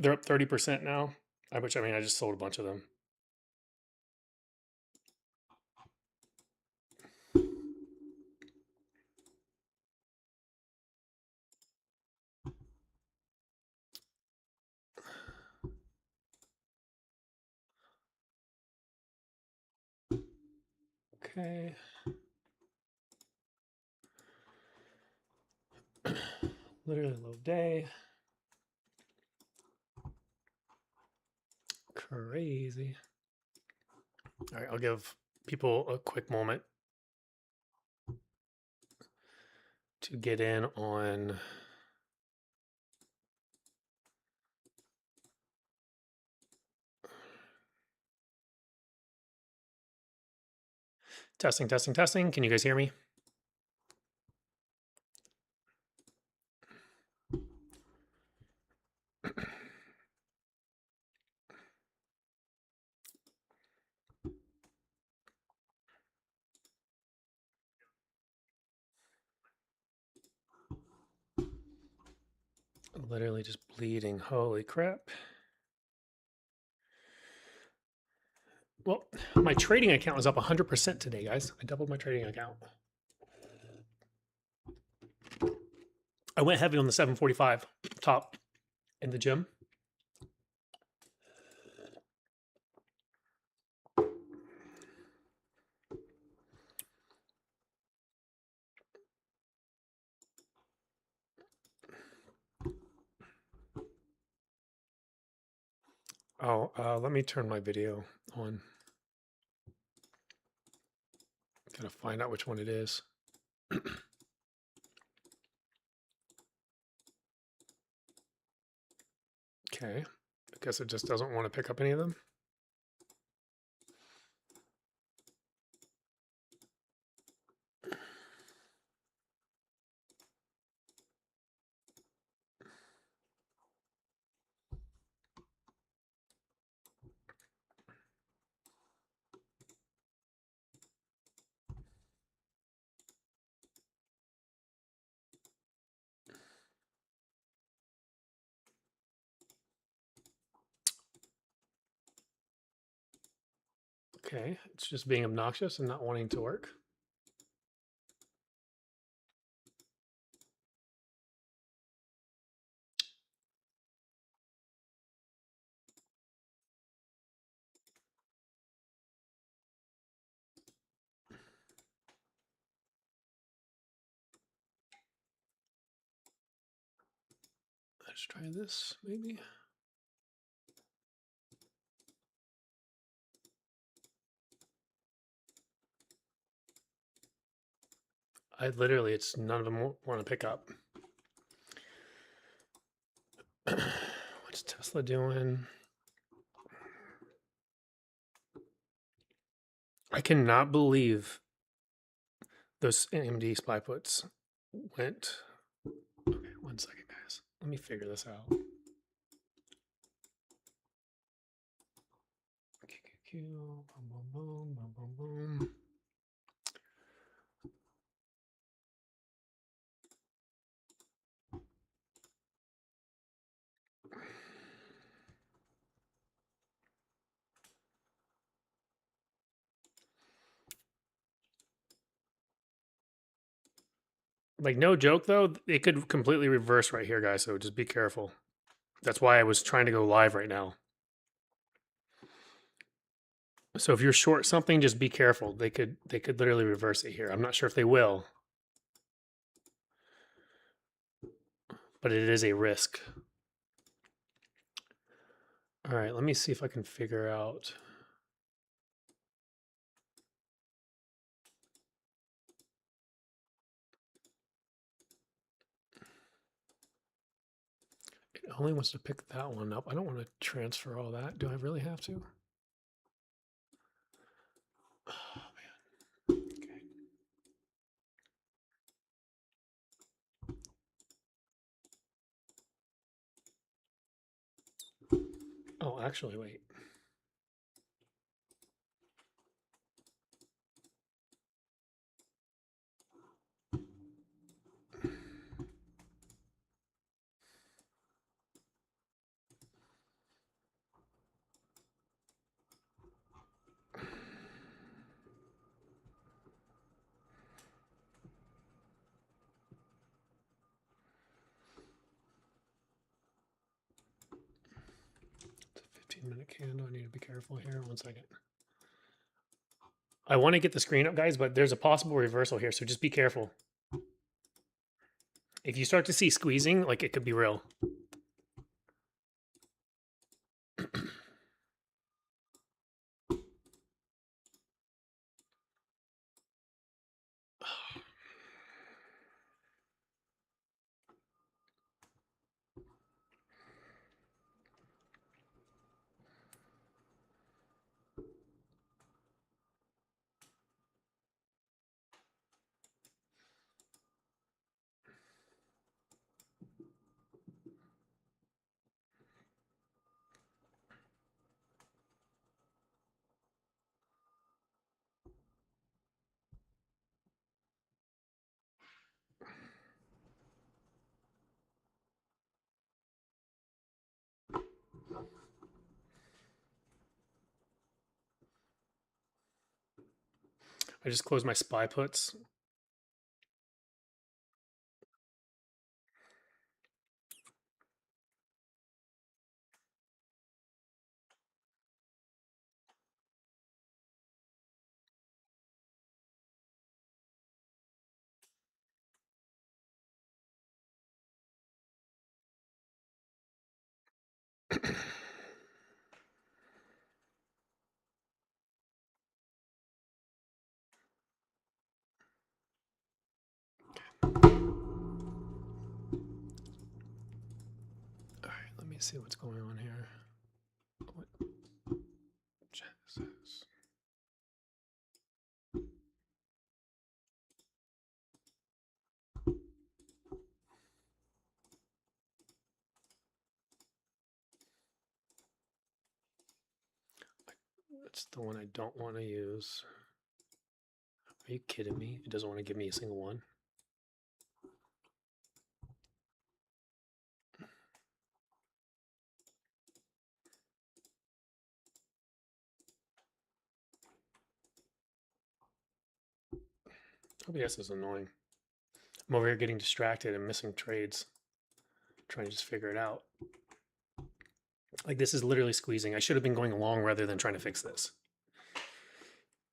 They're up 30% now. Which I mean, I just sold a bunch of them. Okay. Literally low day. Crazy. All right, I'll give people a quick moment to get in on testing, testing, testing. Can you guys hear me? Literally just bleeding. Holy crap. Well, my trading account was up 100% today, guys. I doubled my trading account. I went heavy on the 745 top in the gym. Oh, let me turn my video on. Gotta find out which one it is. Okay, I guess it just doesn't want to pick up any of them. Okay, it's just being obnoxious and not wanting to work. Let's try this, maybe. It's none of them want to pick up. What's Tesla doing? I cannot believe those AMD SPY puts went. Okay, 1 second, guys. Let me figure this out. Boom, boom, boom, boom, boom, boom. Like, no joke though, it could completely reverse right here, guys. So just be careful. That's why I was trying to go live right now. So if you're short something, just be careful. They could literally reverse it here. I'm not sure if they will, but it is a risk. All right, let me see if I can figure out. It only wants to pick that one up. I don't want to transfer all that. Do I really have to? Oh, man. Okay. Oh, actually, wait. 15-minute candle. I need to be careful here. 1 second. I want to get the screen up, guys, but there's a possible reversal here, so just be careful. If you start to see squeezing, like it could be real. I just closed my SPY puts. All right, let me see what's going on here. What? Jesus. That's the one I don't want to use. Are you kidding me? It doesn't want to give me a single one. OBS is annoying. I'm over here getting distracted and missing trades, trying to just figure it out. Like this is literally squeezing. I should have been going long rather than trying to fix this.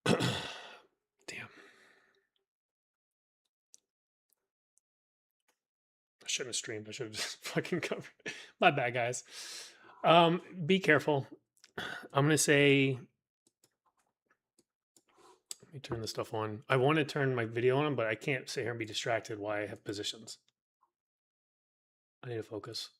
Damn. I shouldn't have streamed. I should have just fucking covered. My bad, guys. Be careful. I'm gonna say. Let me turn this stuff on. I want to turn my video on, but I can't sit here and be distracted while I have positions. I need to focus.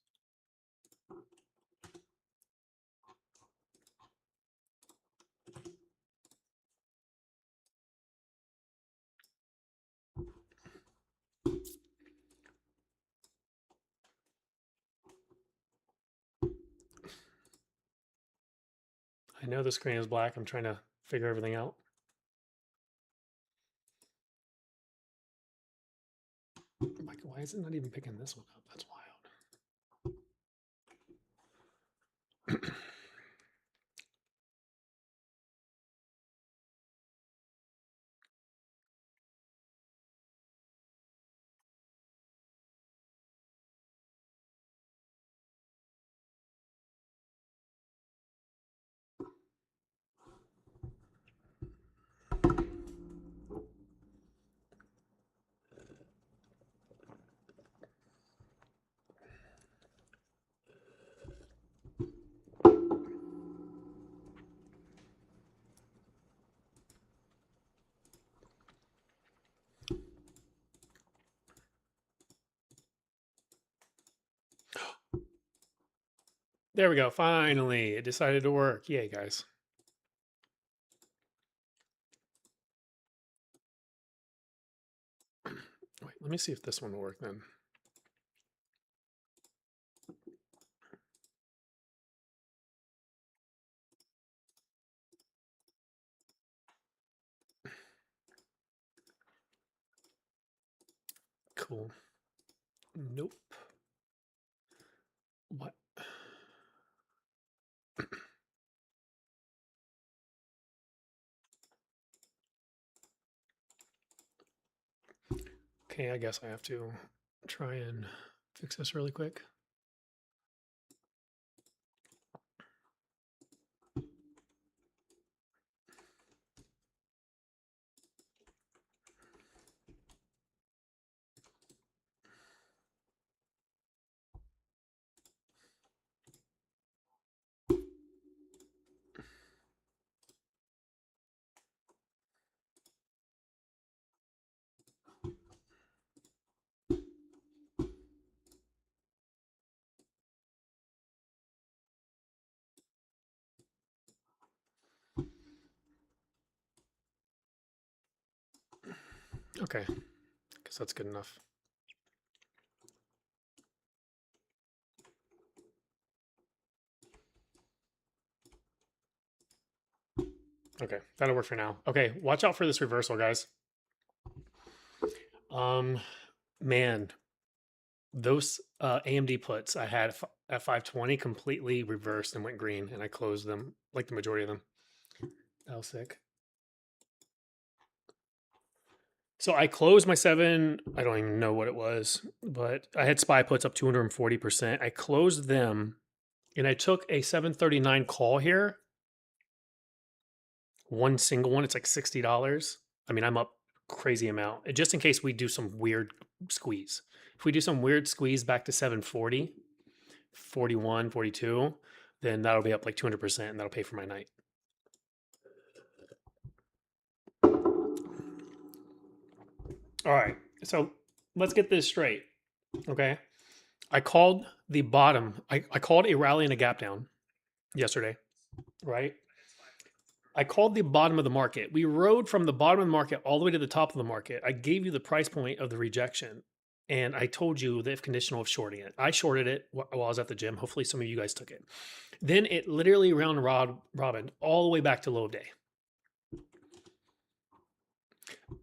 I know the screen is black. I'm trying to figure everything out. Like, why is it not even picking this one up? That's wild. There we go. Finally, it decided to work. Yay, guys. Wait, let me see if this one will work then. Cool. Nope. What? Okay, I guess I have to try and fix this really quick. Okay, guess that's good enough. Okay, that'll work for now. Okay, watch out for this reversal, guys. Um, man, those AMD puts I had at 520 completely reversed and went green, and I closed them, like the majority of them. That was sick. So I closed my seven. I don't even know what it was, but I had SPY puts up 240%. I closed them, and I took a 739 call here. One single one, it's like $60. I mean, I'm up crazy amount just in case we do some weird squeeze. If we do some weird squeeze back to 740, 41, 42, then that'll be up like 200% and that'll pay for my night. All right. So let's get this straight. Okay. I called the bottom. I called a rally and a gap down yesterday, right? I called the bottom of the market. We rode from the bottom of the market all the way to the top of the market. I gave you the price point of the rejection, and I told you the if conditional of shorting it. I shorted it while I was at the gym. Hopefully, some of you guys took it. Then it literally round robin all the way back to low of day.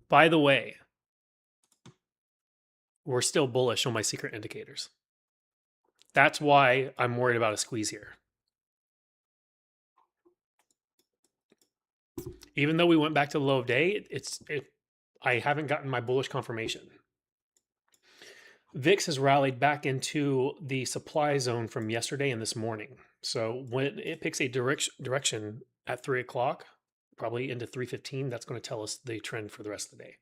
By the way, we're still bullish on my secret indicators. That's why I'm worried about a squeeze here. Even though we went back to the low of day, I haven't gotten my bullish confirmation. VIX has rallied back into the supply zone from yesterday and this morning. So when it picks a direction at 3 o'clock, probably into 3:15, that's going to tell us the trend for the rest of the day.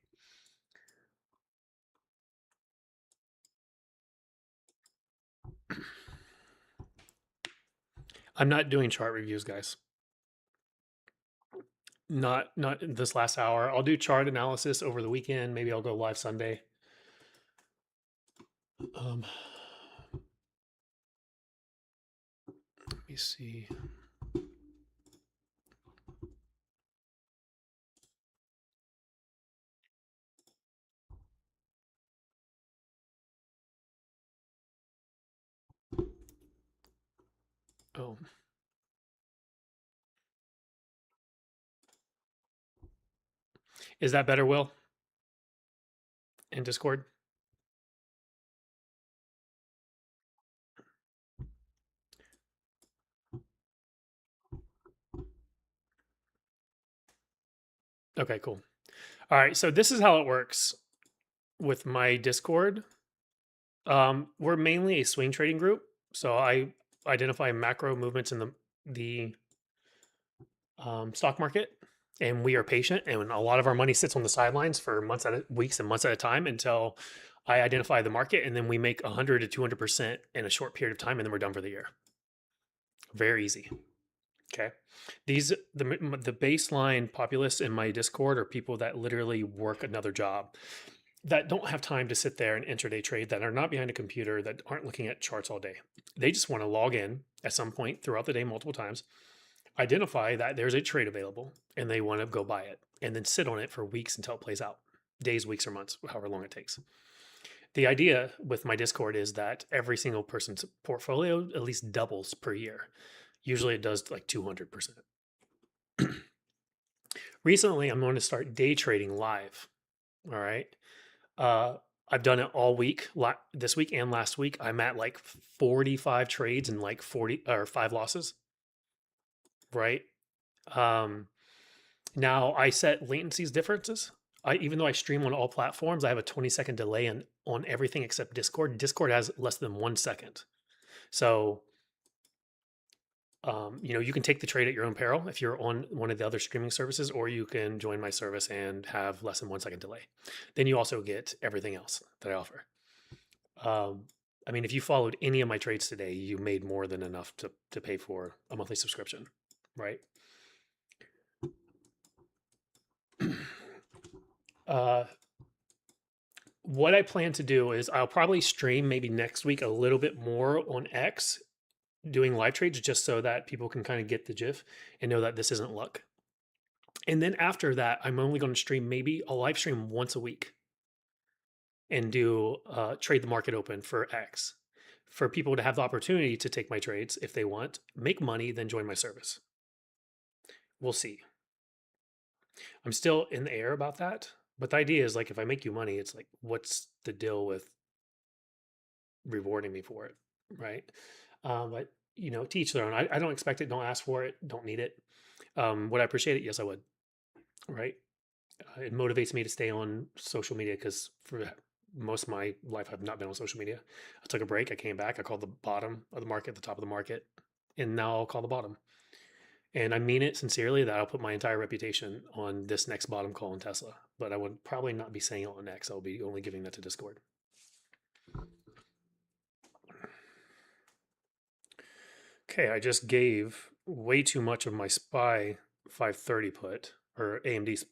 I'm not doing chart reviews, guys. Not this last hour. I'll do chart analysis over the weekend. Maybe I'll go live Sunday. Let me see. Oh. Is that better, Will? In Discord? Okay, cool. All right, so this is how it works with my Discord. We're mainly a swing trading group, so I identify macro movements in the stock market, and we are patient. And a lot of our money sits on the sidelines for weeks and months at a time until I identify the market, and then we make 100 to 200% in a short period of time, and then we're done for the year. Very easy. Okay. The baseline populace in my Discord are people that literally work another job, that don't have time to sit there and intraday trade, that are not behind a computer, that aren't looking at charts all day. They just want to log in at some point throughout the day multiple times, identify that there's a trade available, and they want to go buy it and then sit on it for weeks until it plays out. Days, weeks, or months, however long it takes. The idea with my Discord is that every single person's portfolio at least doubles per year. Usually it does like 200%. Recently, I'm going to start day trading live. All right. I've done it all week, this week and last week. I'm at like 45 trades and like 40 or 5 losses. Right. Now I set latencies differences. Even though I stream on all platforms, I have a 20-second delay on everything except Discord. Discord has less than 1 second. So, you can take the trade at your own peril if you're on one of the other streaming services, or you can join my service and have less than 1 second delay. Then you also get everything else that I offer. I mean, if you followed any of my trades today, you made more than enough to pay for a monthly subscription, right? What I plan to do is I'll probably stream maybe next week a little bit more on X, doing live trades, just so that people can kind of get the gif and know that this isn't luck. And then after that, I'm only going to stream maybe a live stream once a week. and do trade the market open for X. For people to have the opportunity to take my trades if they want, make money, then join my service. We'll see. I'm still in the air about that. But the idea is like, if I make you money, it's like, what's the deal with rewarding me for it? Right. But, to each their own. I don't expect it. Don't ask for it. Don't need it. Would I appreciate it? Yes, I would. Right. It motivates me to stay on social media because for most of my life, I've not been on social media. I took a break. I came back. I called the bottom of the market, the top of the market, and now I'll call the bottom. And I mean it sincerely that I'll put my entire reputation on this next bottom call in Tesla. But I would probably not be saying it on X. I'll be only giving that to Discord. Okay, I just gave way too much of my SPY 530 put, or AMD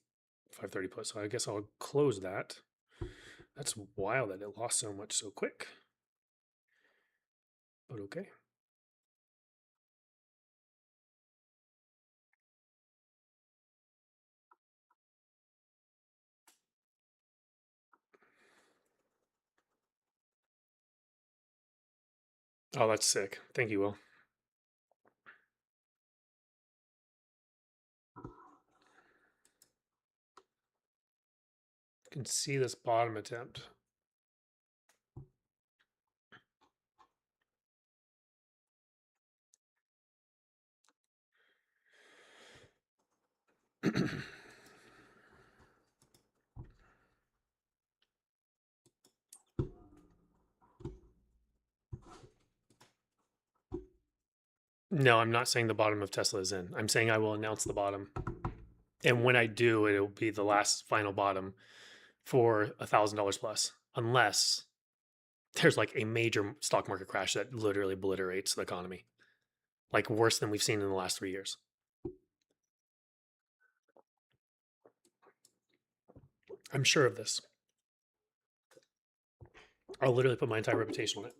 530 put. So I guess I'll close that. That's wild that it lost so much so quick. But okay. Oh, that's sick. Thank you, Will. You can see this bottom attempt. No, I'm not saying the bottom of Tesla is in. I'm saying I will announce the bottom. And when I do, it'll be the last final bottom for $1,000 plus, unless there's like a major stock market crash that literally obliterates the economy, like worse than we've seen in the last 3 years. I'm sure of this. I'll literally put my entire reputation on it.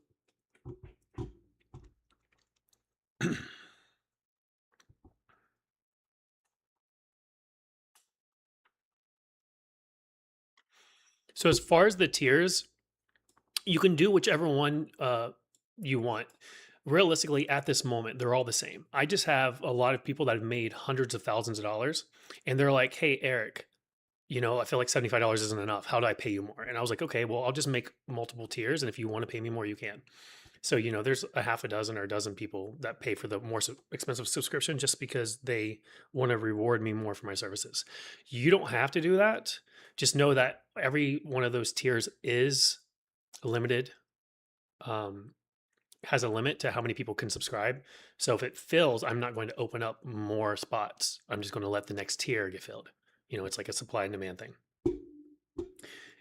So as far as the tiers, you can do whichever one you want. Realistically, at this moment, they're all the same. I just have a lot of people that have made hundreds of thousands of dollars, and they're like, "Hey, Eric, I feel like $75 isn't enough. How do I pay you more?" And I was like, "Okay, well, I'll just make multiple tiers, and if you want to pay me more, you can." So, there's a half a dozen or a dozen people that pay for the more expensive subscription just because they want to reward me more for my services. You don't have to do that. Just know that every one of those tiers is limited, has a limit to how many people can subscribe. So if it fills, I'm not going to open up more spots. I'm just going to let the next tier get filled. It's like a supply and demand thing.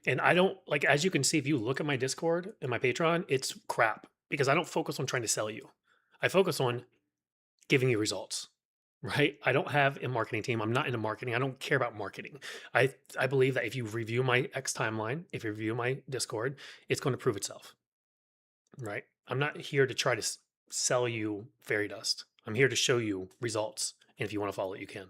And I don't like, as you can see, if you look at my Discord and my Patreon, it's crap because I don't focus on trying to sell you. I focus on giving you results, right? I don't have a marketing team. I'm not into marketing. I don't care about marketing. I believe that if you review my X timeline, if you review my Discord, it's going to prove itself, right? I'm not here to try to sell you fairy dust. I'm here to show you results. And if you want to follow it, you can.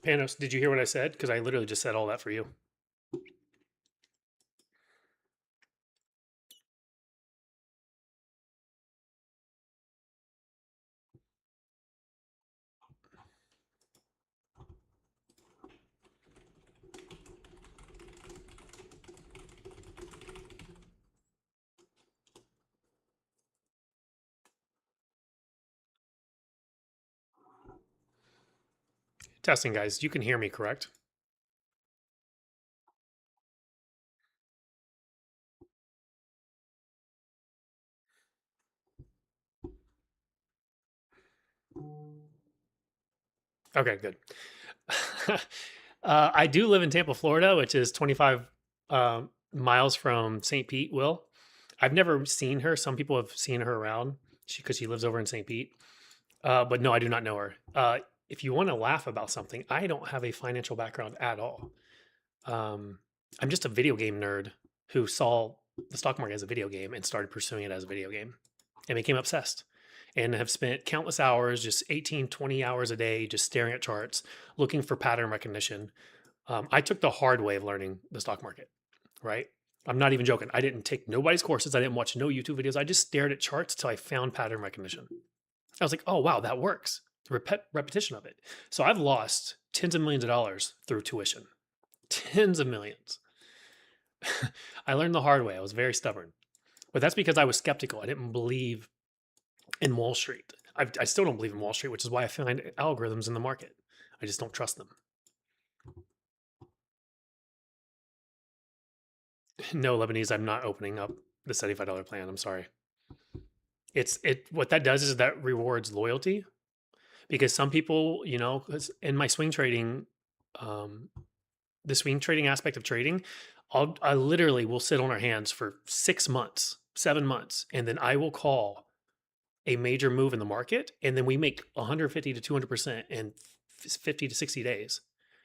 Panos, did you hear what I said? Because I literally just said all that for you. Testing, guys. You can hear me, correct? Okay, good. I do live in Tampa, Florida, which is 25 miles from St. Pete, Will. I've never seen her. Some people have seen her around. because she lives over in St. Pete. But no, I do not know her. If you want to laugh about something, I don't have a financial background at all. I'm just a video game nerd who saw the stock market as a video game and started pursuing it as a video game and became obsessed and have spent countless hours, just 18, 20 hours a day, just staring at charts, looking for pattern recognition. I took the hard way of learning the stock market, right? I'm not even joking. I didn't take nobody's courses. I didn't watch no YouTube videos. I just stared at charts till I found pattern recognition. I was like, oh, wow, that works. Repetition of it. So I've lost tens of millions of dollars through tuition. Tens of millions. I learned the hard way. I was very stubborn. But that's because I was skeptical. I didn't believe in Wall Street. I still don't believe in Wall Street, which is why I find algorithms in the market. I just don't trust them. No, Lebanese, I'm not opening up the $75 plan. I'm sorry. What that does is that rewards loyalty, because some people, because in my swing trading, the swing trading aspect of trading, I literally will sit on our hands for 6 months, 7 months, and then I will call a major move in the market, and then we make 150 to 200% in 50 to 60 days,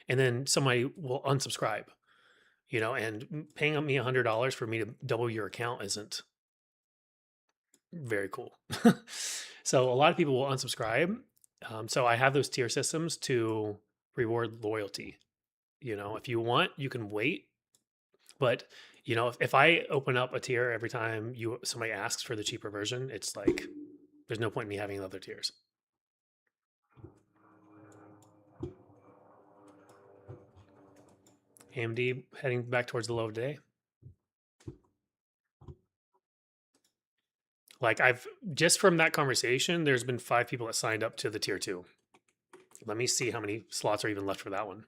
and then somebody will unsubscribe. And paying me $100 for me to double your account isn't very cool. So a lot of people will unsubscribe. So I have those tier systems to reward loyalty. If you want, you can wait. But if I open up a tier every time somebody asks for the cheaper version, it's like there's no point in me having other tiers. AMD heading back towards the low of the day. Like just from that conversation, there's been 5 people that signed up to the tier 2. Let me see how many slots are even left for that one.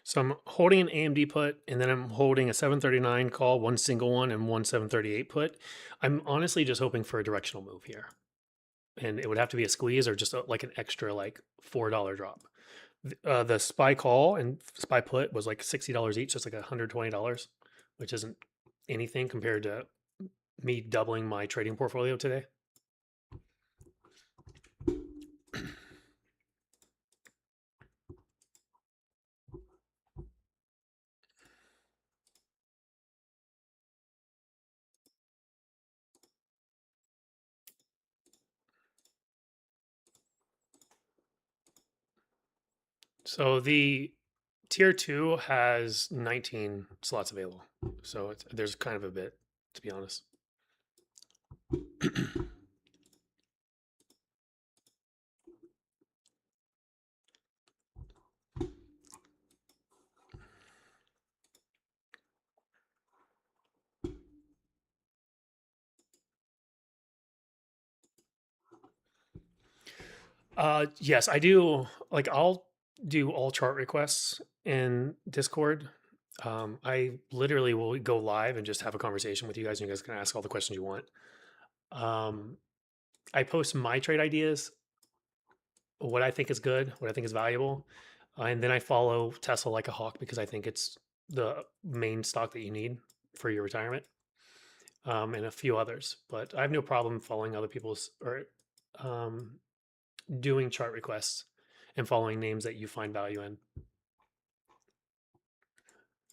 So I'm holding an AMD put, and then I'm holding a 739 call, one single one, and one 738 put. I'm honestly just hoping for a directional move here. And it would have to be a squeeze or just like an extra like $4 drop. The SPY call and SPY put was like $60 each. So it's like $120, which isn't anything compared to me doubling my trading portfolio today. So the tier 2 has 19 slots available. So there's kind of a bit, to be honest. Yes, I do. Like, I'll do all chart requests in Discord. I literally will go live and just have a conversation with you guys, and you guys can ask all the questions you want. I post my trade ideas, what I think is good, what I think is valuable, and then I follow Tesla like a hawk because I think it's the main stock that you need for your retirement, and a few others. But I have no problem following other people's or doing chart requests and following names that you find value in.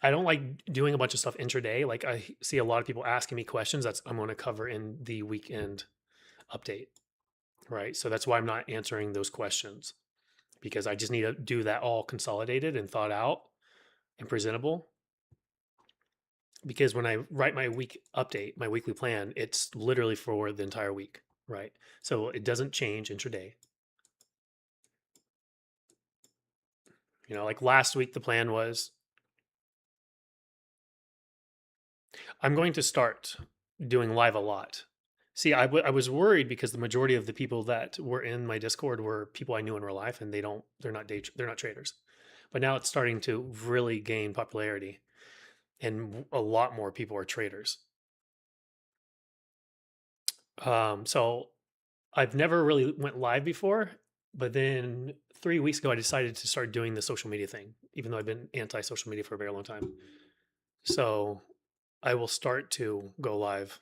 I don't like doing a bunch of stuff intraday. Like I see a lot of people asking me questions that's I'm going to cover in the weekend update, right? So that's why I'm not answering those questions. because I just need to do that all consolidated and thought out and presentable. Because when I write my week update, my weekly plan, it's literally for the entire week, right? So it doesn't change intraday. You know, like last week, the plan was I'm going to start doing live a lot. See, I was worried because the majority of the people that were in my Discord were people I knew in real life, and they're not traders. But now it's starting to really gain popularity, and a lot more people are traders. So I've never really went live before, but then 3 weeks ago I decided to start doing the social media thing, even though I've been anti-social media for a very long time. So I will start to go live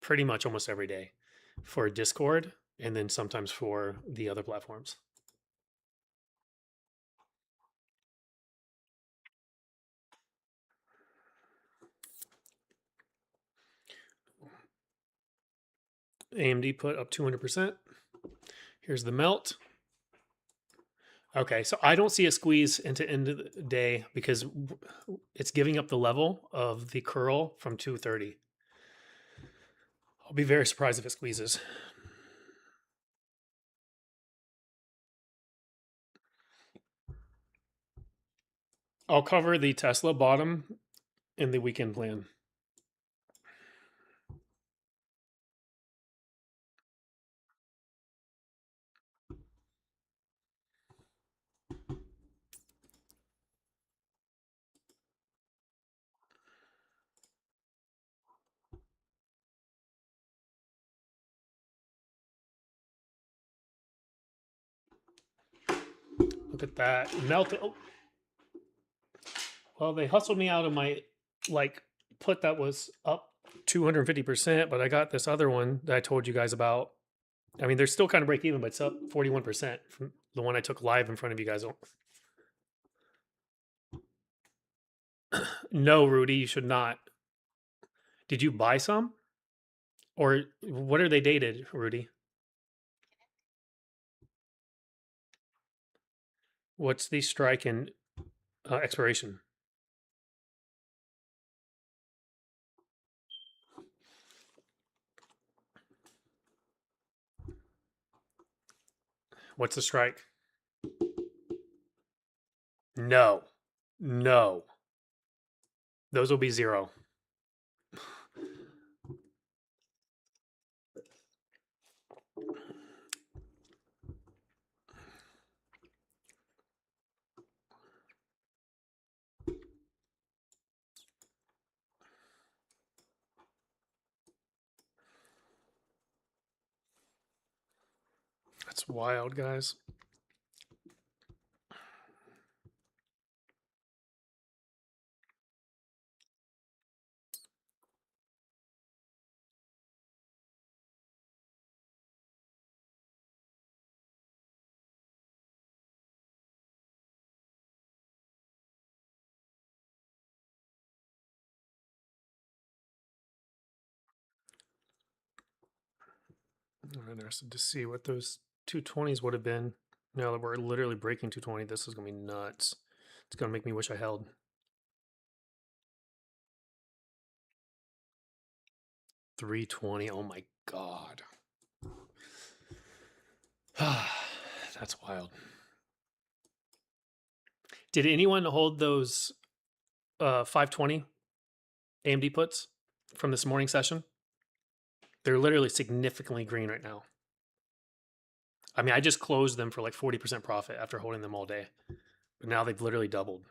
pretty much almost every day for Discord and then sometimes for the other platforms. AMD put up 200%. Here's the melt. Okay, so I don't see a squeeze into end of the day because it's giving up the level of the curl from 230. I'll be very surprised if it squeezes. I'll cover the Tesla bottom in the weekend plan. Look at that. Melted. Oh. Well, they hustled me out of my like put that was up 250%, but I got this other one that I told you guys about. I mean, they're still kind of break even, but it's up 41% from the one I took live in front of you guys. No, Rudy, you should not. Did you buy some? Or what are they dated, Rudy? What's the strike and expiration? What's the strike? No. No. Those will be 0. That's wild, guys. I'm interested to see what those 220s would have been. Now that we're literally breaking 220, this is going to be nuts. It's going to make me wish I held. 320. Oh my God. That's wild. Did anyone hold those 520 AMD puts from this morning session? They're literally significantly green right now. I mean, I just closed them for like 40% profit after holding them all day. But now they've literally doubled.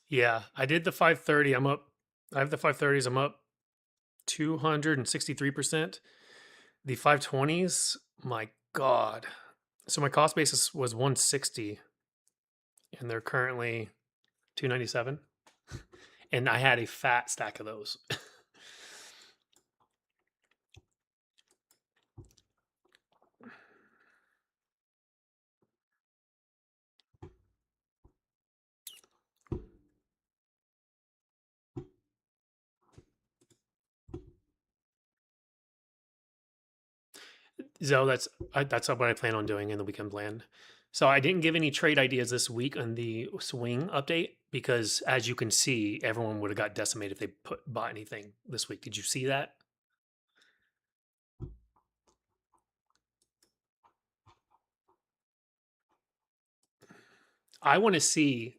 Yeah, I did the 530. I'm up. I have the 530s. I'm up 263%. The 520s, my God. So my cost basis was 160 and they're currently 297. And I had a fat stack of those. So that's what I plan on doing in the weekend plan. So I didn't give any trade ideas this week on the swing update because, as you can see, everyone would have got decimated if they bought anything this week. Did you see that? I want to see.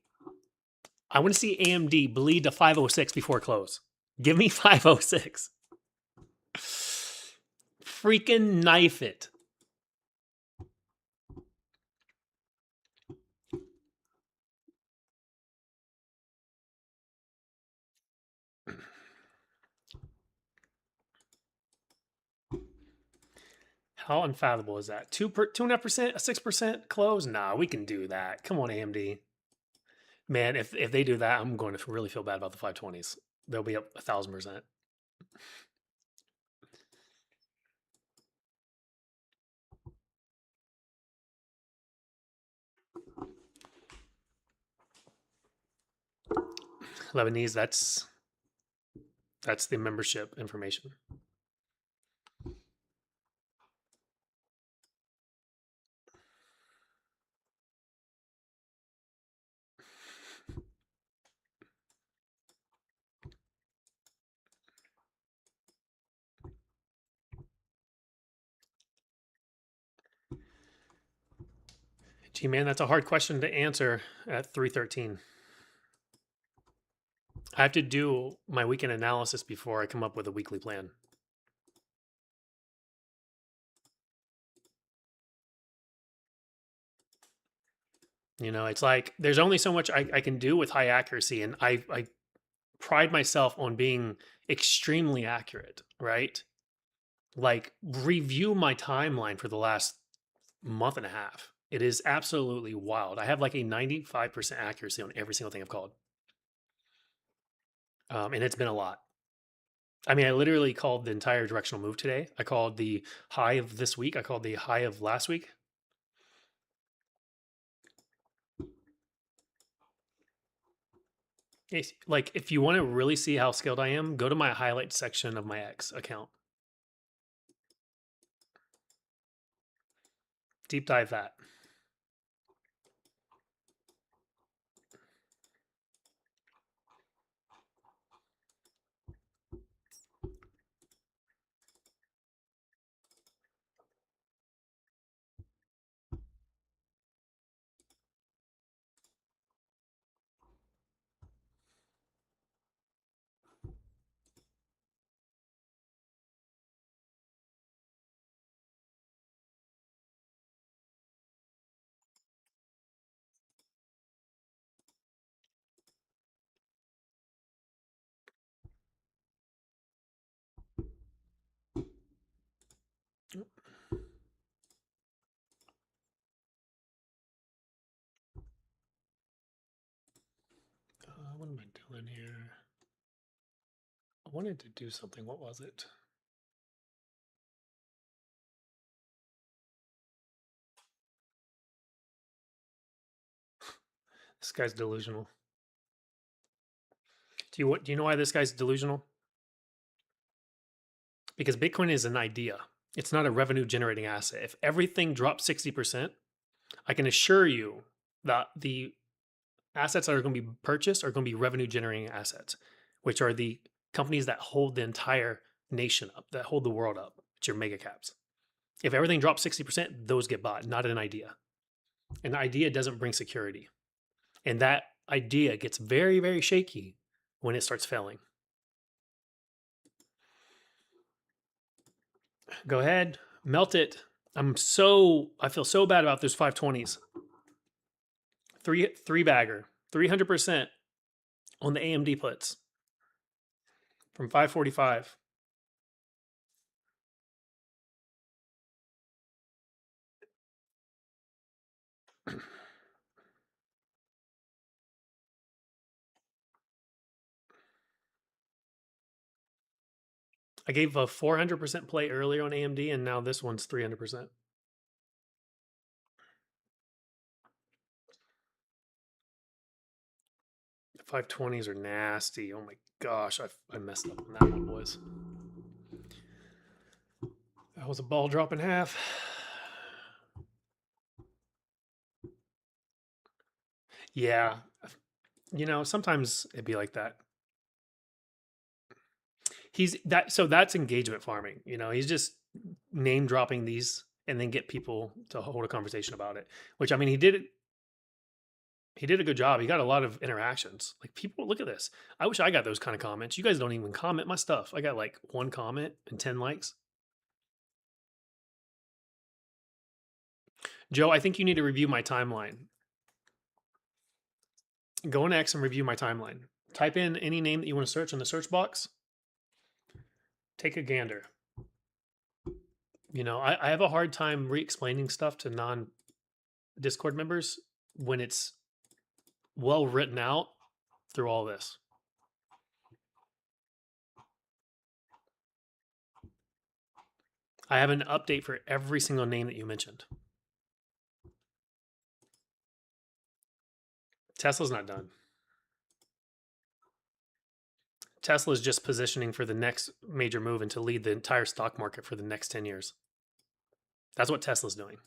I want to see AMD bleed to 506 before close. Give me 506. Freaking knife it. How unfathomable is that? 2.5%, a 6% close? Nah, we can do that. Come on, AMD. Man, if they do that, I'm going to really feel bad about the 520s. They'll be up 1,000%. Lebanese, that's the membership information. Gee, man, that's a hard question to answer at 313. I have to do my weekend analysis before I come up with a weekly plan. You know, it's like there's only so much I can do with high accuracy, and I pride myself on being extremely accurate, right? Like, review my timeline for the last month and a half. It is absolutely wild. I have like a 95% accuracy on every single thing I've called. And it's been a lot. I mean, I literally called the entire directional move today. I called the high of this week. I called the high of last week. Like, if you want to really see how skilled I am, go to my highlight section of my X account. Deep dive that. What am I doing here? I wanted to do something. What was it? This guy's delusional. Do you know why this guy's delusional? Because Bitcoin is an idea. It's not a revenue generating asset. If everything drops 60%, I can assure you that the assets that are going to be purchased are going to be revenue generating assets, which are the companies that hold the entire nation up, that hold the world up. It's your mega caps. If everything drops 60%, those get bought, not an idea. An idea doesn't bring security. And that idea gets very, very shaky when it starts failing. Go ahead, melt it. I feel so bad about those 520s. Three bagger, 300%. on the AMD puts from 545. I gave a 400% play earlier on AMD, and now this one's 300%. 520s are nasty. Oh my gosh, I messed up on that one, boys. That was a ball drop in half. Yeah. Sometimes it'd be like that. So that's engagement farming. He's just name dropping these and then get people to hold a conversation about it. Which, I mean, he did a good job. He got a lot of interactions. Like, people, look at this. I wish I got those kind of comments. You guys don't even comment my stuff. I got like 1 comment and 10 likes. Joe, I think you need to review my timeline. Go on X and review my timeline. Type in any name that you want to search in the search box. Take a gander. I have a hard time re-explaining stuff to non-Discord members when it's well written out through all this. I have an update for every single name that you mentioned. Tesla's not done. Tesla is just positioning for the next major move and to lead the entire stock market for the next 10 years. That's what Tesla's doing.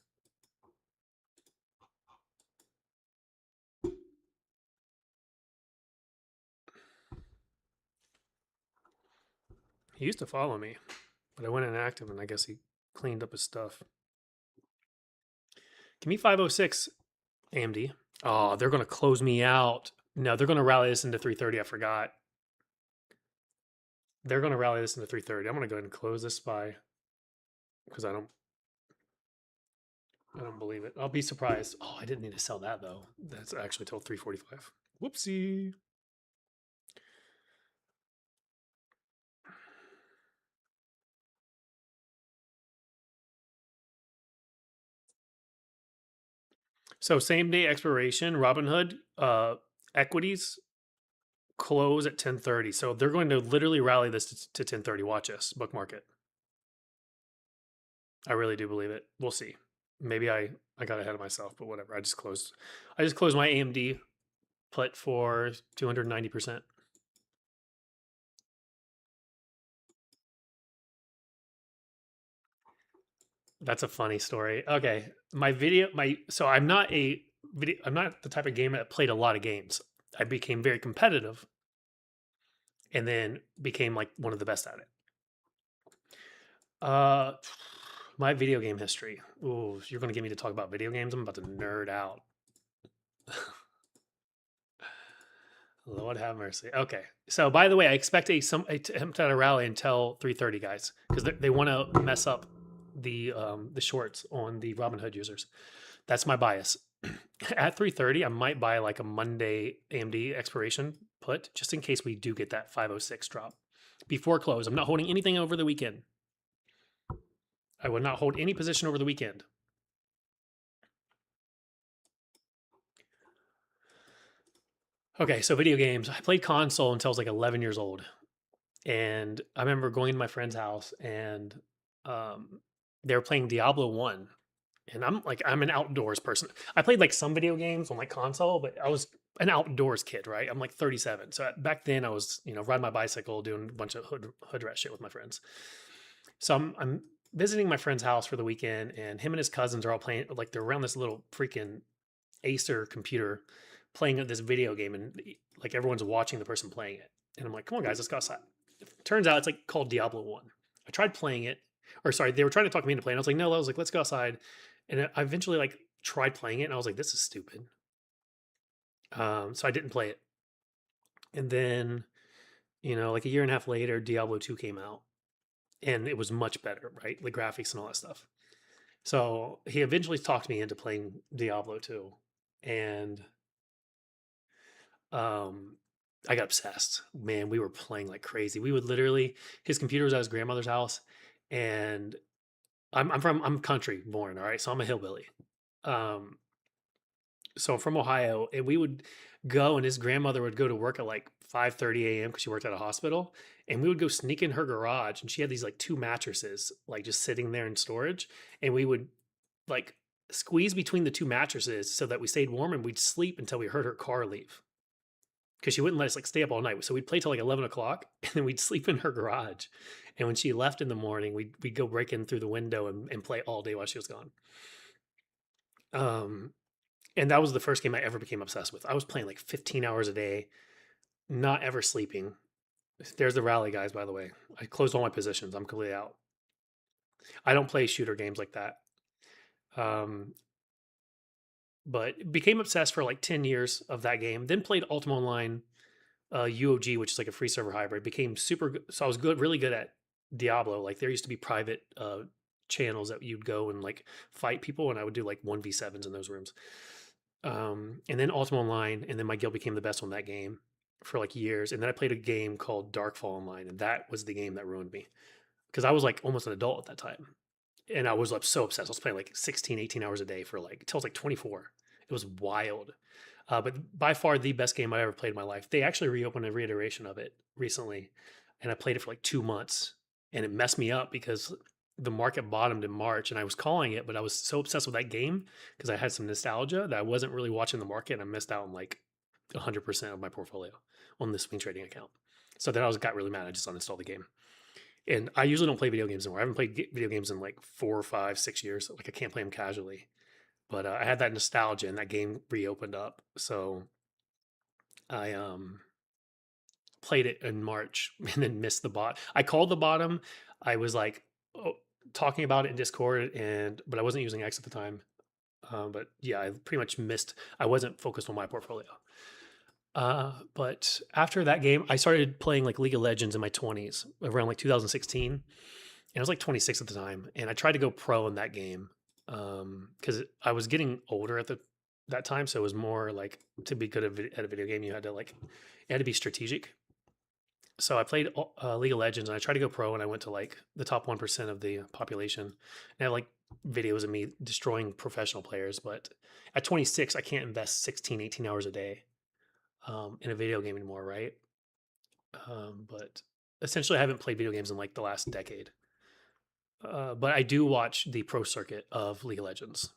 He used to follow me, but I went inactive and I guess he cleaned up his stuff. Give me 506, AMD. Oh, they're going to close me out. No, they're going to rally this into 330. I forgot. They're going to rally this into 330. I'm going to go ahead and close this SPY because I don't believe it. I'll be surprised. Oh, I didn't need to sell that though. That's actually till 345. Whoopsie. So same day expiration, Robinhood, equities close at 10:30. So they're going to literally rally this to 10:30. Watch this, book market. I really do believe it. We'll see. Maybe I got ahead of myself, but whatever. I just closed my AMD put for 290%. That's a funny story. Okay. So I'm not the type of gamer that played a lot of games. I became very competitive and then became like one of the best at it. My video game history. Ooh, you're going to get me to talk about video games? I'm about to nerd out. Lord have mercy. Okay. So, by the way, I expect some attempt at a rally until 3:30, guys, because they want to mess up the shorts on the Robinhood users. That's my bias. At 3:30, I might buy like a Monday AMD expiration put just in case we do get that 506 drop before close. I'm not holding anything over the weekend. I would not hold any position over the weekend. Okay, so video games. I played console until I was like 11 years old. And I remember going to my friend's house and they were playing Diablo 1. And I'm an outdoors person. I played like some video games on like console, but I was an outdoors kid, right? I'm like 37. So back then I was, riding my bicycle, doing a bunch of hood rat shit with my friends. So I'm visiting my friend's house for the weekend, and him and his cousins are all playing, like they're around this little freaking Acer computer playing this video game, and like everyone's watching the person playing it. And I'm like, come on, guys, let's go outside. Turns out it's like called Diablo 1. I tried playing it, or sorry, they were trying to talk me into playing. I was like, no, I was like, let's go outside. And I eventually like tried playing it, and I was like, this is stupid. So I didn't play it. And then, like a year and a half later, Diablo 2 came out, and it was much better, right? The graphics and all that stuff. So he eventually talked me into playing Diablo 2. And I got obsessed. Man, we were playing like crazy. We would literally, his computer was at his grandmother's house, and I'm country born, all right, so I'm a hillbilly. Um, so I'm from Ohio, and we would go, and his grandmother would go to work at like 5:30 a.m. because she worked at a hospital, and we would go sneak in her garage, and she had these like two mattresses like just sitting there in storage, and we would like squeeze between the two mattresses so that we stayed warm, and we'd sleep until we heard her car leave because she wouldn't let us like stay up all night. So we'd play till like 11 o'clock, and then we'd sleep in her garage. And when she left in the morning, we'd go break in through the window and play all day while she was gone. Um, and that was the first game I ever became obsessed with. I was playing like 15 hours a day, not ever sleeping. There's the rally guys, by the way. I closed all my positions. I'm completely out. I don't play shooter games like that. Um, but became obsessed for like 10 years of that game. Then played Ultima Online, UOG, which is like a free server hybrid. Became super good. So I was good, really good at Diablo. Like there used to be private channels that you'd go and like fight people, and I would do like 1v7s in those rooms. And then Ultima Online, and then my guild became the best on that game for like years. And then I played a game called Darkfall Online, and that was the game that ruined me because I was like almost an adult at that time. And I was like so obsessed. I was playing like 16, 18 hours a day for like, until I was like 24. It was wild. But by far the best game I ever played in my life. They actually reopened a reiteration of it recently, and I played it for like 2 months, and it messed me up because the market bottomed in March, and I was calling it, but I was so obsessed with that game because I had some nostalgia that I wasn't really watching the market, and I missed out on like 100% of my portfolio on the swing trading account. So then got really mad. I just uninstalled the game. And I usually don't play video games anymore. I haven't played video games in like 4 or 5, 6 years. Like I can't play them casually. But I had that nostalgia, and that game reopened up. So I played it in March and then missed the bot. I called the bottom. I was like, oh, talking about it in Discord, but I wasn't using X at the time. But yeah, I pretty much missed. I wasn't focused on my portfolio. But after that game, I started playing like League of Legends in my 20s, around like 2016. And I was like 26 at the time, and I tried to go pro in that game because I was getting older at that time. So it was more like to be good at a video game, you had to be strategic. So I played League of Legends, and I tried to go pro, and I went to like the top 1% of the population. And I have like videos of me destroying professional players. But at 26, I can't invest 16, 18 hours a day in a video game anymore, right? But essentially, I haven't played video games in like the last decade. But I do watch the pro circuit of League of Legends,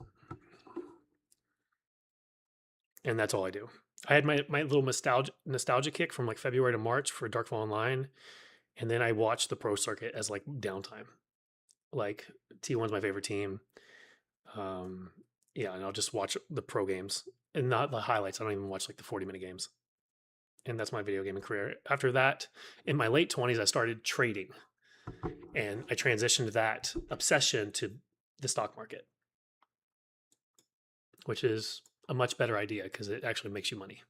and that's all I do. I had my little nostalgia kick from like February to March for Darkfall Online, and then I watched the pro circuit as like downtime. Like T1's my favorite team. Um, yeah, and I'll just watch the pro games and not the highlights. I don't even watch like the 40-minute games. And that's my video gaming career. After that, in my late 20s, I started trading, and I transitioned that obsession to the stock market, which is a much better idea because it actually makes you money.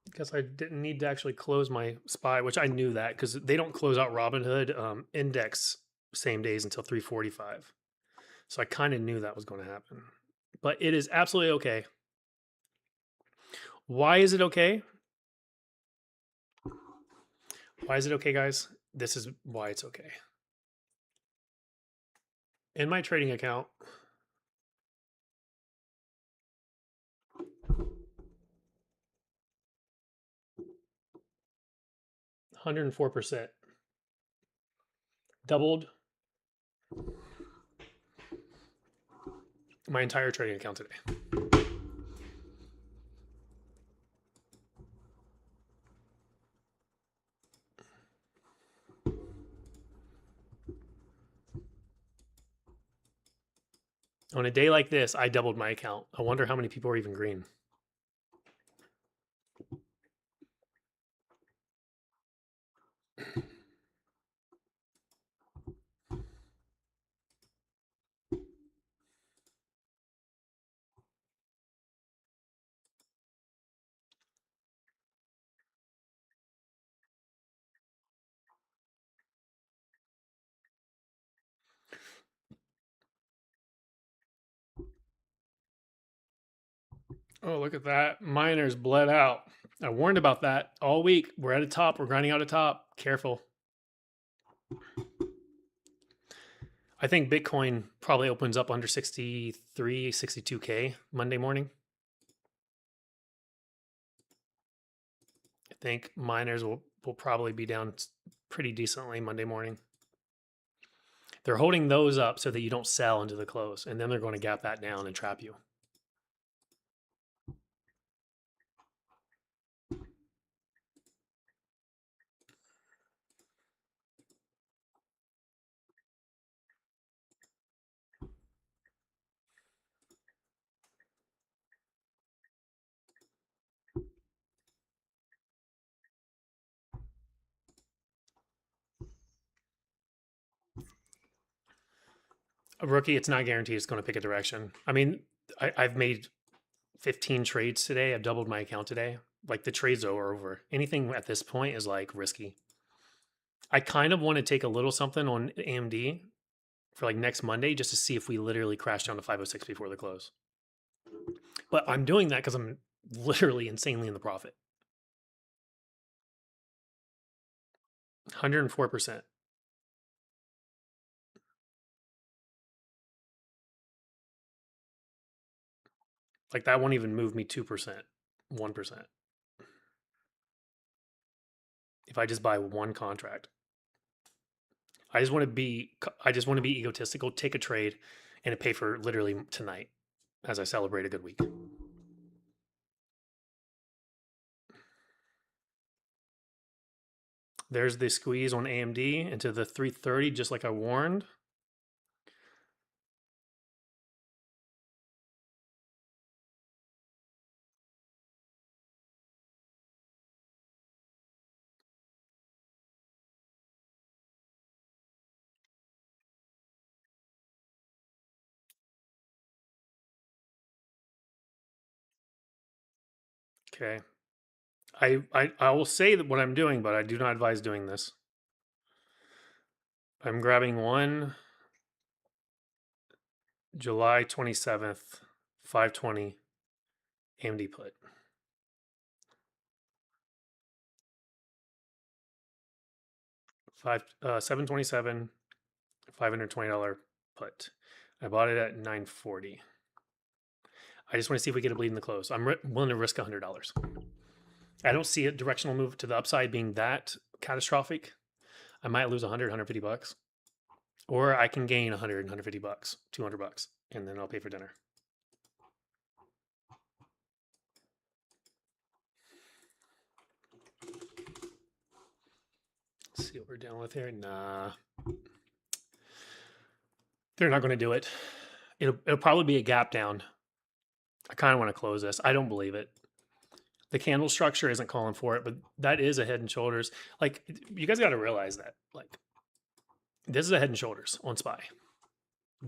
Because I didn't need to actually close my SPY, which I knew that because they don't close out Robinhood index same days until 3:45. So I kind of knew that was going to happen. But it is absolutely okay. Why is it okay? Why is it okay, guys? This is why it's okay. In my trading account, 104%, doubled my entire trading account today. On a day like this, I doubled my account. I wonder how many people are even green. Oh, look at that. Miners bled out. I warned about that all week. We're at a top. We're grinding out a top. Careful. I think Bitcoin probably opens up under 63, 62K Monday morning. I think miners will probably be down pretty decently Monday morning. They're holding those up so that you don't sell into the close, and then they're going to gap that down and trap you. A rookie, it's not guaranteed it's going to pick a direction. I mean, I've made 15 trades today. I've doubled my account today. Like the trades are over. Anything at this point is like risky. I kind of want to take a little something on AMD for like next Monday just to see if we literally crash down to 506 before the close. But I'm doing that because I'm literally insanely in the profit. 104%. Like that won't even move me 2%, 1%. If I just buy one contract. I just want to be egotistical, take a trade, and it pay for literally tonight as I celebrate a good week. There's the squeeze on AMD into the 330, just like I warned. Okay. I will say that what I'm doing, but I do not advise doing this. I'm grabbing one July 27th, 520 AMD put. 727, $520 put. I bought it at 940. I just want to see if we get a bleed in the close. I'm willing to risk $100. I don't see a directional move to the upside being that catastrophic. I might lose 100, 150 bucks, or I can gain 100, 150 bucks, 200 bucks, and then I'll pay for dinner. Let's see what we're dealing with here. Nah, they're not going to do it. It'll probably be a gap down. I kind of want to close this. I don't believe it. The candle structure isn't calling for it, but that is a head and shoulders. Like, you guys got to realize that. Like, this is a head and shoulders on SPY.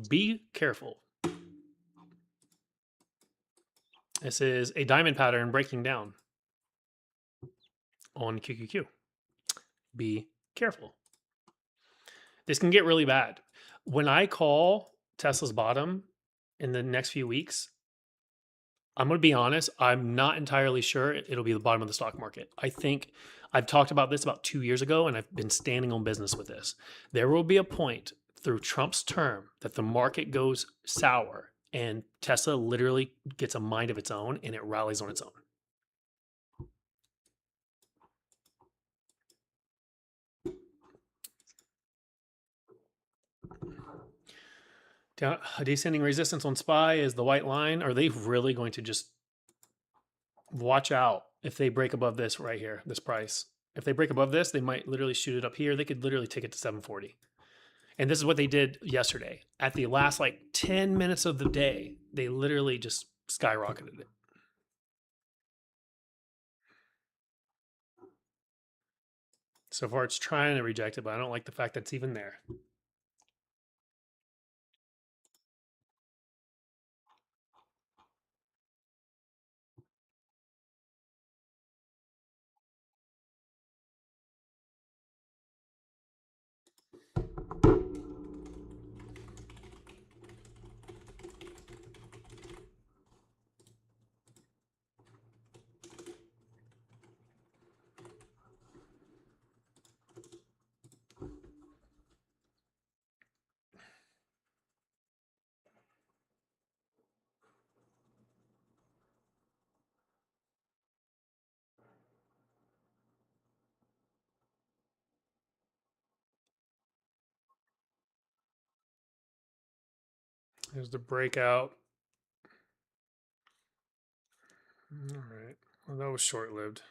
Be careful. This is a diamond pattern breaking down on QQQ. Be careful. This can get really bad. When I call Tesla's bottom in the next few weeks, I'm going to be honest, I'm not entirely sure it'll be the bottom of the stock market. I think I've talked about this about 2 years ago, and I've been standing on business with this. There will be a point through Trump's term that the market goes sour and Tesla literally gets a mind of its own and it rallies on its own. Descending resistance on SPY is the white line. Are they really going to just watch out if they break above this right here, this price? If they break above this, they might literally shoot it up here. They could literally take it to 740. And this is what they did yesterday. At the last like 10 minutes of the day, they literally just skyrocketed it. So far, it's trying to reject it, but I don't like the fact that it's even there. There's the breakout. All right. Well, that was short lived.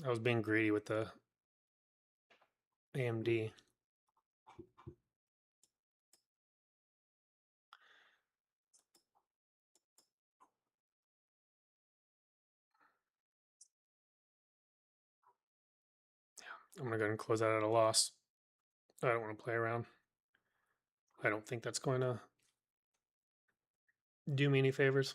I was being greedy with the AMD. I'm going to go ahead and close that at a loss. I don't want to play around. I don't think that's going to do me any favors.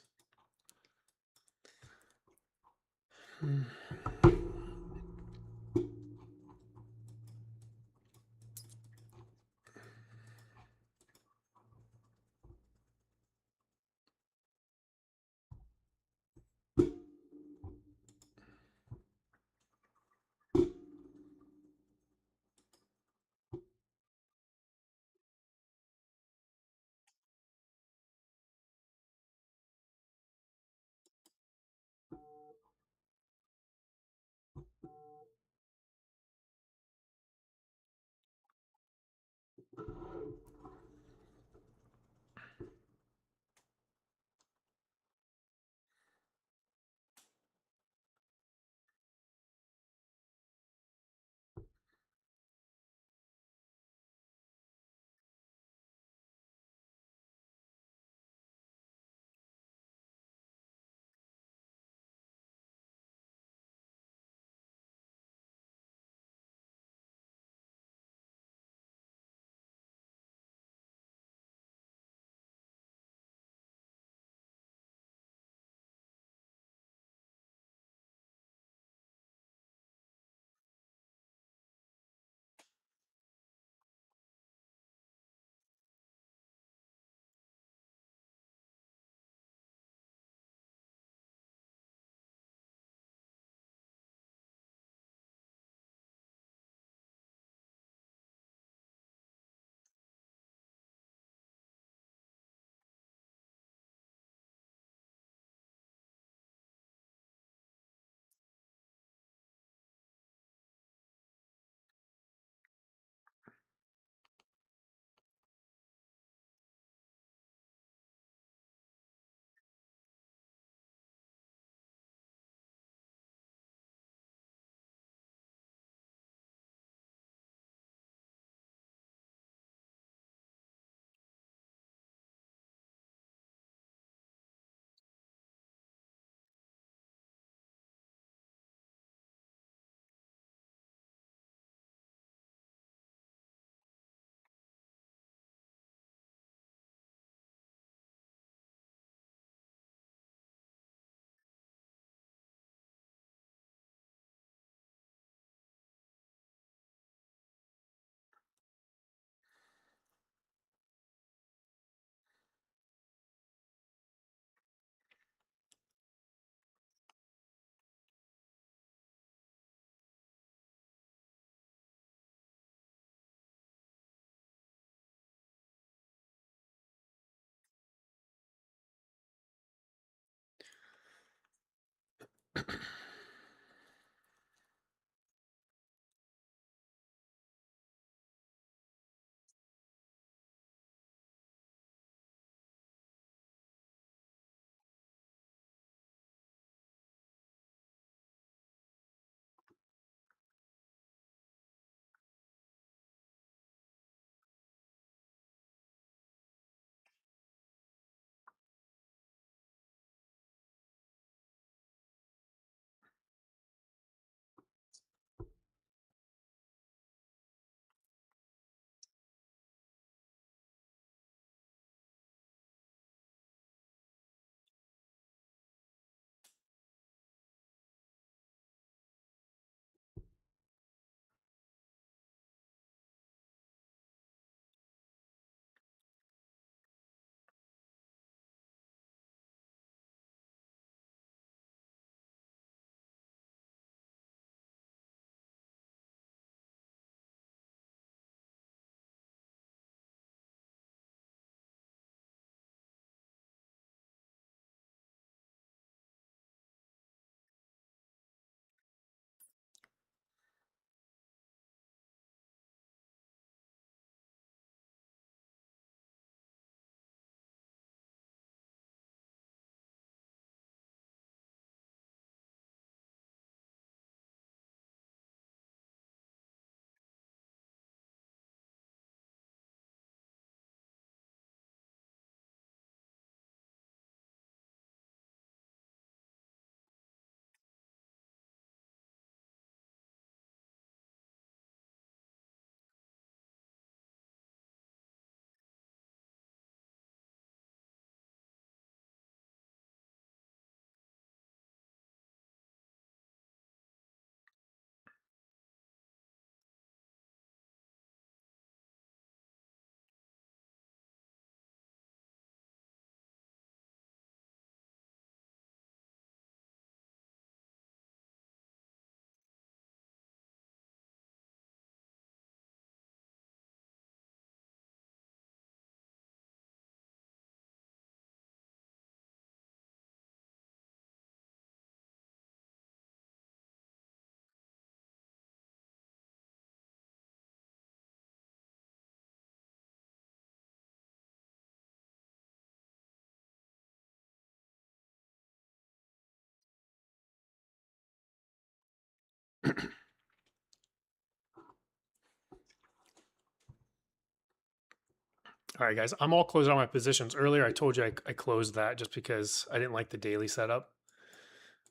All right, guys, I'm all closed on my positions. Earlier, I told you I closed that just because I didn't like the daily setup.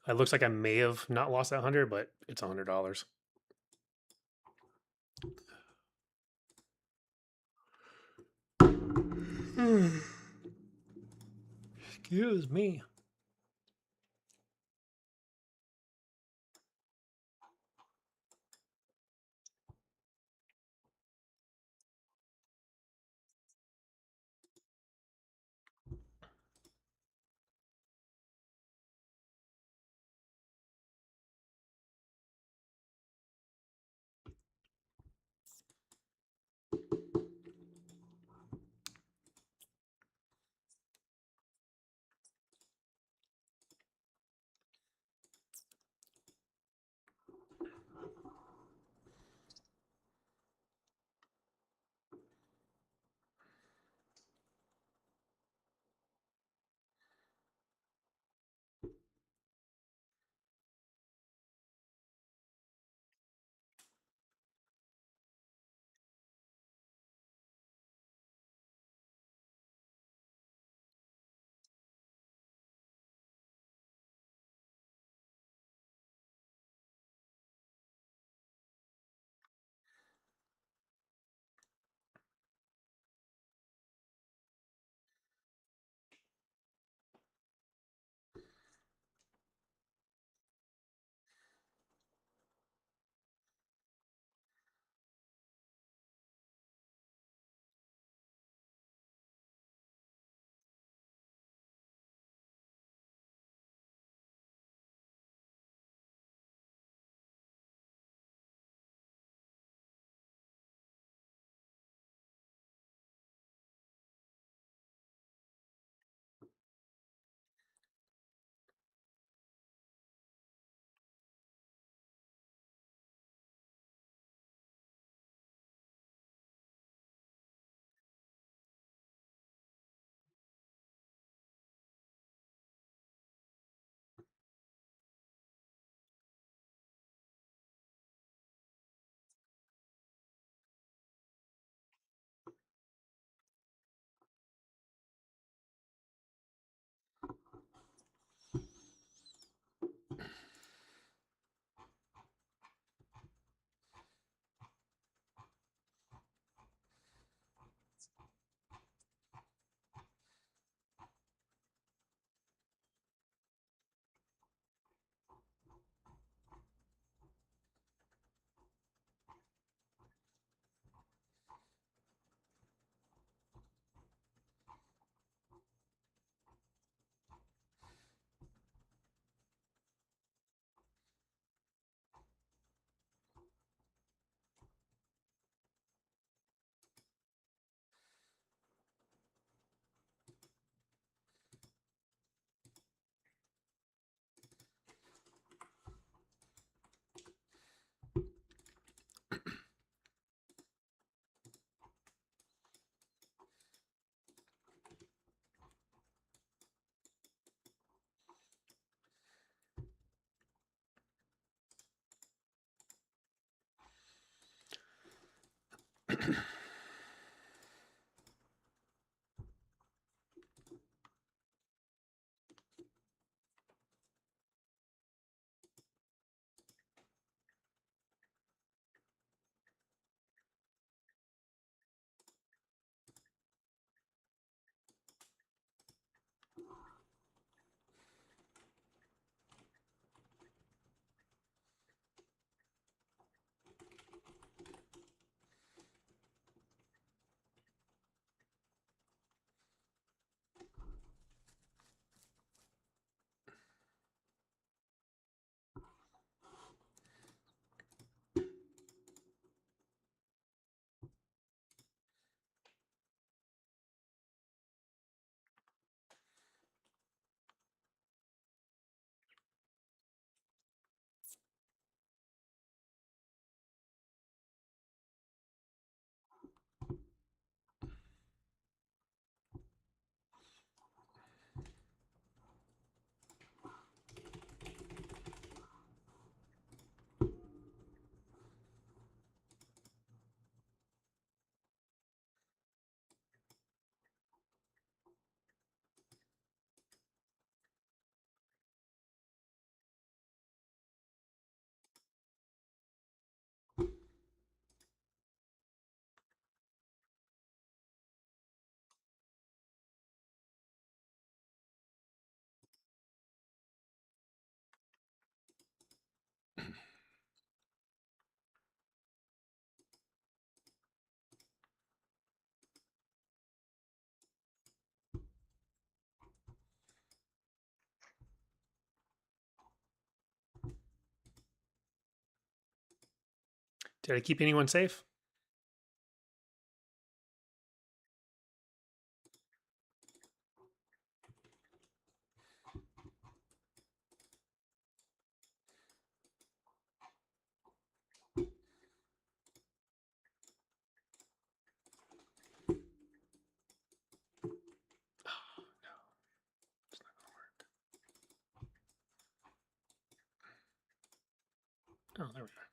It looks like I may have not lost that 100, but it's $100. Excuse me. Did I keep anyone safe? Oh, there we go.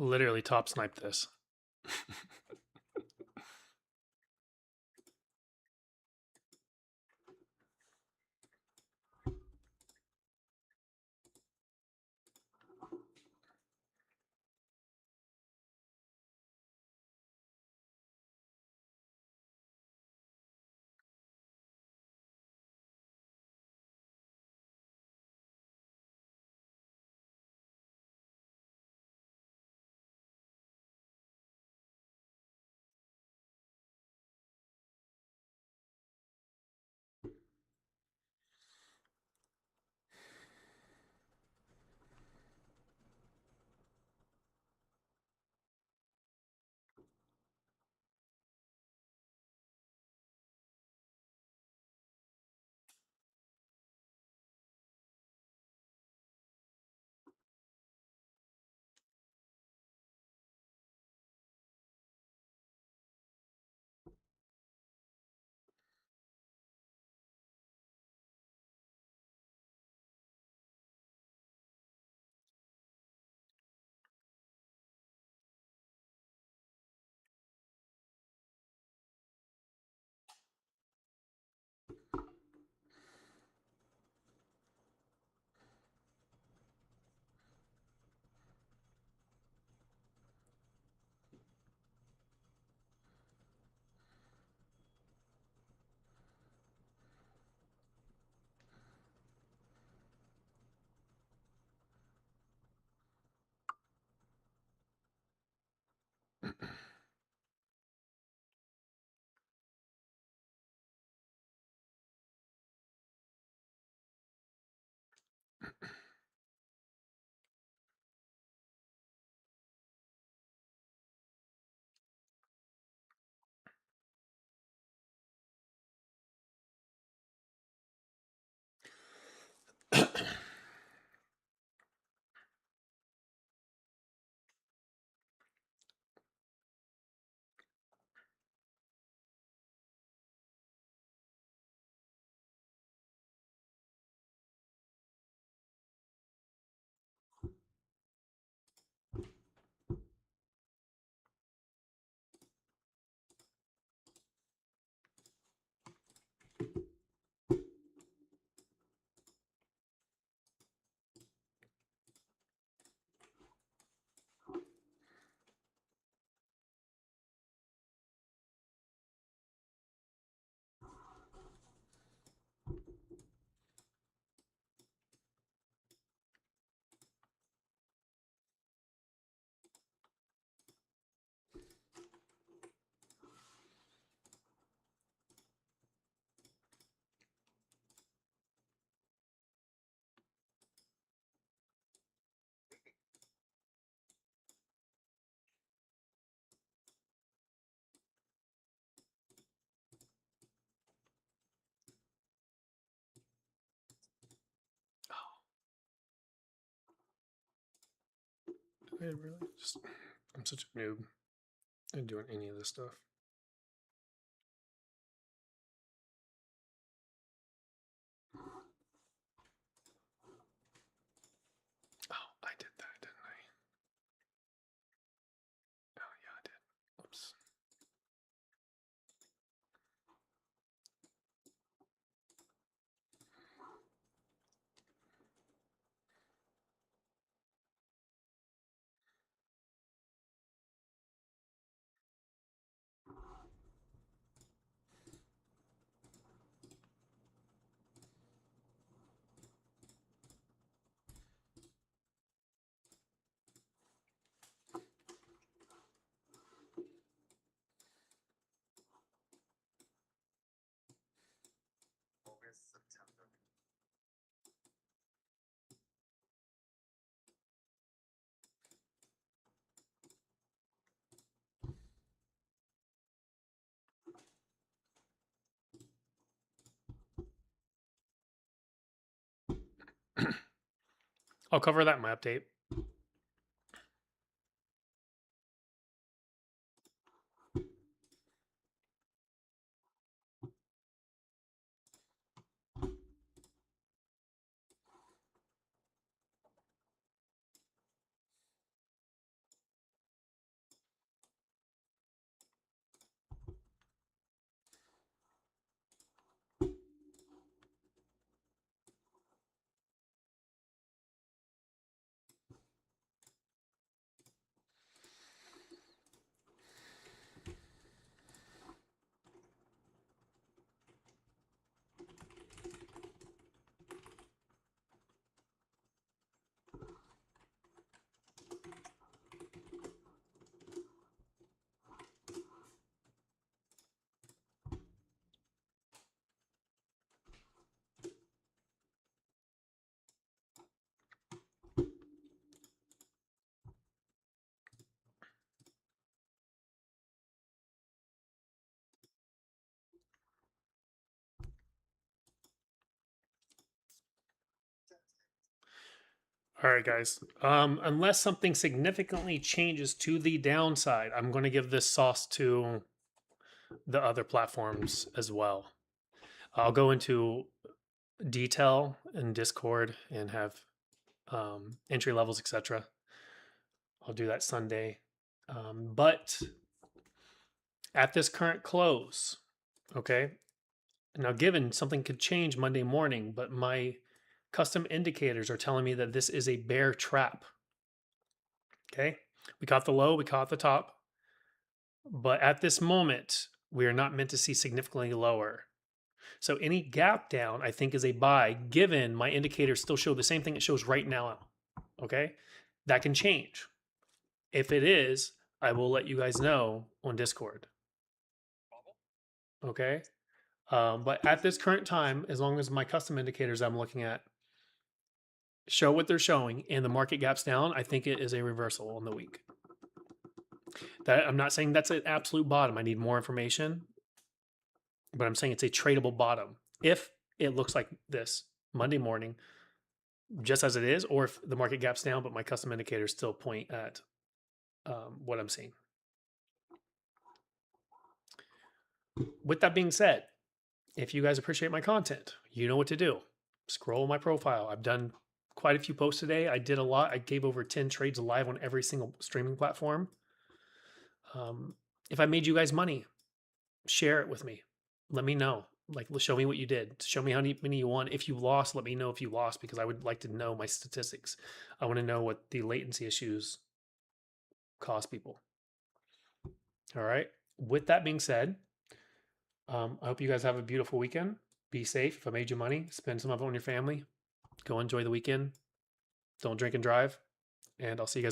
Literally top snipe this. I'm such a noob at doing any of this stuff. Oh, I did that, didn't I? Oh, yeah, I did. Oops. I'll cover that in my update. All right, guys. Unless something significantly changes to the downside, I'm going to give this sauce to the other platforms as well. I'll go into detail in Discord and have entry levels, etc. I'll do that Sunday. But at this current close, okay. Now, given something could change Monday morning, but my custom indicators are telling me that this is a bear trap. Okay. We caught the low, we caught the top. But at this moment, we are not meant to see significantly lower. So any gap down, I think, is a buy, given my indicators still show the same thing it shows right now. Okay. That can change. If it is, I will let you guys know on Discord. Okay. But at this current time, as long as my custom indicators I'm looking at show what they're showing and the market gaps down, I think it is a reversal on the week. That I'm not saying that's an absolute bottom. I need more information, but I'm saying it's a tradable bottom. If it looks like this Monday morning, just as it is, or if the market gaps down, but my custom indicators still point at what I'm seeing. With that being said, if you guys appreciate my content, you know what to do. Scroll my profile. I've done quite a few posts today. I did a lot. I gave over 10 trades live on every single streaming platform. If I made you guys money, share it with me. Let me know. Like, show me what you did. Show me how many you won. If you lost, let me know if you lost, because I would like to know my statistics. I want to know what the latency issues cost people. All right. With that being said, I hope you guys have a beautiful weekend. Be safe. If I made you money, spend some of it on your family. Go enjoy the weekend. Don't drink and drive. And I'll see you guys.